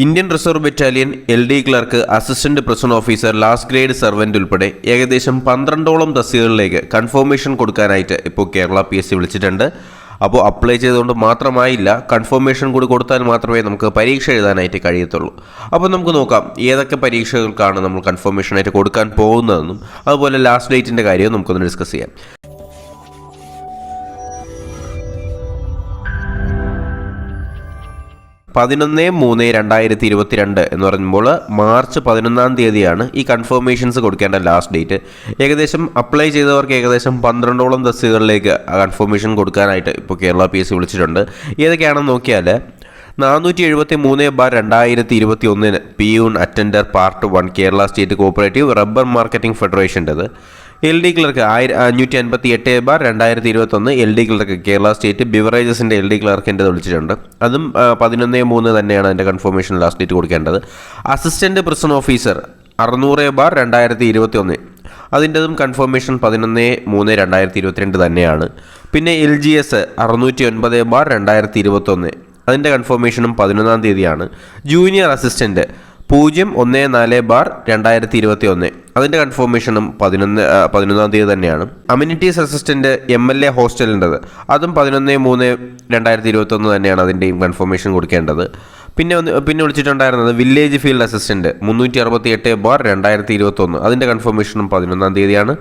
Indian reserve battalion LD clerk, assistant prison officer, last grade servant ഉൾപ്പെടെ ഏകദേശം 12ഓളം തസ്തികകളിലേക്ക് confirmation കൊടുക്കാനായിട്ട് ഇപ്പോൾ കേരള PSC വിളിച്ചിട്ടുണ്ട്. അപ്പോൾ അപ്ലൈ ചെയ്തുകൊണ്ട് മാത്രമായില്ല, കൺഫർമേഷൻ കൂടി കൊടുത്താൽ മാത്രമേ നമുക്ക് പരീക്ഷ എഴുതാനായിട്ട് കഴിയത്തുള്ളൂ. അപ്പോൾ നമുക്ക് നോക്കാം ഏതൊക്കെ പരീക്ഷകൾക്കാണ് നമ്മൾ കൺഫർമേഷനായിട്ട് കൊടുക്കാൻ പോകുന്നതെന്നും അതുപോലെ ലാസ്റ്റ് ഡേറ്റിൻ്റെ കാര്യവും നമുക്കൊന്ന് ഡിസ്കസ് ചെയ്യാം. (11/3/2022) എന്ന് പറയുമ്പോൾ മാർച്ച് 11 തീയതിയാണ് ഈ കൺഫർമേഷൻസ് കൊടുക്കേണ്ട ലാസ്റ്റ് ഡേറ്റ്. ഏകദേശം അപ്ലൈ ചെയ്തവർക്ക് ഏകദേശം 12ഓളം തസ്തികകളിലേക്ക് കൺഫർമേഷൻ കൊടുക്കാനായിട്ട് ഇപ്പോൾ കേരള PSC വിളിച്ചിട്ടുണ്ട്. ഏതൊക്കെയാണെന്ന് നോക്കിയാൽ 477/2021 peon attender part 1 Kerala state cooperative rubber marketing ഫെഡറേഷൻ്റെത്. LD clerk 558/2021 LD clerk Kerala state ബിവറേജസിൻ്റെ LD ക്ലർക്കിൻ്റെ വിളിച്ചിട്ടുണ്ട്. അതും 11/3 തന്നെയാണ് അതിൻ്റെ കൺഫർമേഷൻ ലാസ്റ്റ് ഡേറ്റ് കൊടുക്കേണ്ടത്. അസിസ്റ്റൻറ്റ് പ്രിസൺ ഓഫീസർ 600/2021 അതിൻ്റെതും കൺഫർമേഷൻ 11/3/2022 തന്നെയാണ്. പിന്നെ LGS 609/2021 അതിൻ്റെ കൺഫർമേഷനും 11 തീയതിയാണ്. ജൂനിയർ അസിസ്റ്റൻറ്റ് 014/2021 അതിൻ്റെ കൺഫർമേഷനും 11 തീയതി തന്നെയാണ്. അമ്യൂണിറ്റീസ് അസിസ്റ്റൻറ്റ് MLA ഹോസ്റ്റലിൻ്റെത് അതും 11/3/2021 തന്നെയാണ് അതിൻ്റെയും കൺഫർമേഷൻ കൊടുക്കേണ്ടത്. പിന്നെ വിളിച്ചിട്ടുണ്ടായിരുന്നത് വില്ലേജ് ഫീൽഡ് അസിസ്റ്റൻറ്റ് 368/2021 അതിൻ്റെ കൺഫർമേഷനും 11 തീയതിയാണ്.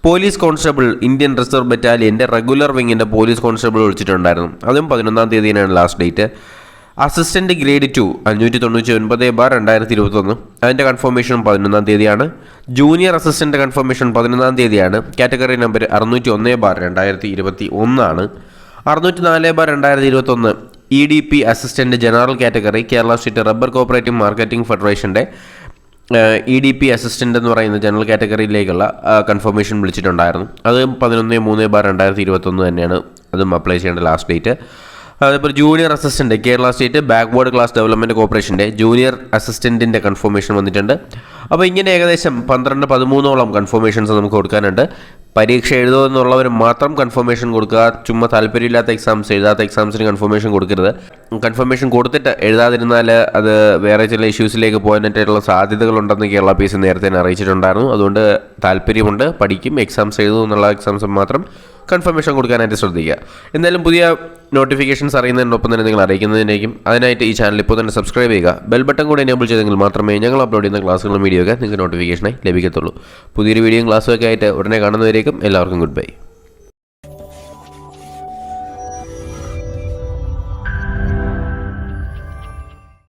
പോലീസ് കോൺസ്റ്റബിൾ ഇന്ത്യൻ റിസർവ് ബറ്റാലിയൻ്റെ റെഗുലർ വിങ്ങിൻ്റെ പോലീസ് കോൺസ്റ്റബിൾ വിളിച്ചിട്ടുണ്ടായിരുന്നു. അതും 11 തീയതിയാണ് ലാസ്റ്റ് ഡേറ്റ്. അസിസ്റ്റൻറ്റ് ഗ്രേഡ് 2 599/2021 അതിൻ്റെ കൺഫർമേഷൻ 11 തീയതിയാണ്. ജൂനിയർ അസിസ്റ്റൻ്റ് കൺഫർമേഷൻ 11 തീയതിയാണ്. കാറ്റഗറി നമ്പർ 601/2021 ആണ്. 604/2021 EDP assistant general category Kerala state rubber cooperative marketing ഫെഡറേഷൻ്റെ EDP അസിസ്റ്റൻ്റ് എന്ന് പറയുന്ന ജനറൽ കാറ്റഗറിയിലേക്കുള്ള കൺഫർമേഷൻ വിളിച്ചിട്ടുണ്ടായിരുന്നു. അത് 11/3/2021 തന്നെയാണ് അതും അപ്ലൈ ചെയ്യേണ്ട ലാസ്റ്റ് ഡേറ്റ്. അതേപോലെ junior assistant Kerala state backward class development കോർപ്പറേഷൻ്റെ ജൂനിയർ അസിസ്റ്റൻറ്റിൻ്റെ കൺഫർമേഷൻ വന്നിട്ടുണ്ട്. അപ്പോൾ ഇങ്ങനെ ഏകദേശം 12-13ഓളം കൺഫർമേഷൻസ് നമുക്ക് കൊടുക്കാനുണ്ട്. പരീക്ഷ എഴുതുമെന്നുള്ളവർ മാത്രം കൺഫർമേഷൻ കൊടുക്കുക. ചുമ്മാ താല്പര്യമില്ലാത്ത എഴുതാത്ത എക്സാംസിന് കൺഫർമേഷൻ കൊടുക്കരുത്. കൺഫർമേഷൻ കൊടുത്തിട്ട് എഴുതാതിരുന്നാൽ അത് വേറെ ചില ഇഷ്യൂസിലേക്ക് പോകാനായിട്ടുള്ള സാധ്യതകളുണ്ടെന്ന് കേരള PSC നേരത്തെ അറിയിച്ചിട്ടുണ്ടായിരുന്നു. അതുകൊണ്ട് താല്പര്യമുണ്ട്, പഠിക്കും, എക്സാംസ് എഴുതും എന്നുള്ള എക്സാംസ് മാത്രം കൺഫർമേഷൻ കൊടുക്കാനായിട്ട് ശ്രദ്ധിക്കുക. എന്തായാലും പുതിയ നോട്ടിഫിക്കേഷൻസ് അറിയുന്നതിനൊപ്പം തന്നെ നിങ്ങൾ അറിയിക്കുന്നതിനേക്കും. അതിനായിട്ട് ഈ ചാനൽ ഇപ്പോൾ തന്നെ സബ്സ്ക്രൈബ് ചെയ്യുക. ബെൽ ബട്ടൺ കൂടെ എനേബിൾ ചെയ്തെങ്കിൽ മാത്രമേ ഞങ്ങൾ അപ്ലോഡ് ചെയ്യുന്ന ക്ലാസ്സുകളും വീഡിയോ ഒക്കെ നിങ്ങൾക്ക് നോട്ടിഫിക്കേഷനായി ലഭിക്കത്തുള്ളൂ. പുതിയൊരു വീഡിയോയും ക്ലാസ്സും ഒക്കെ ആയിട്ട് ഉടനെ കാണുന്നവരേക്കും എല്ലാവർക്കും ഗുഡ് ബൈ.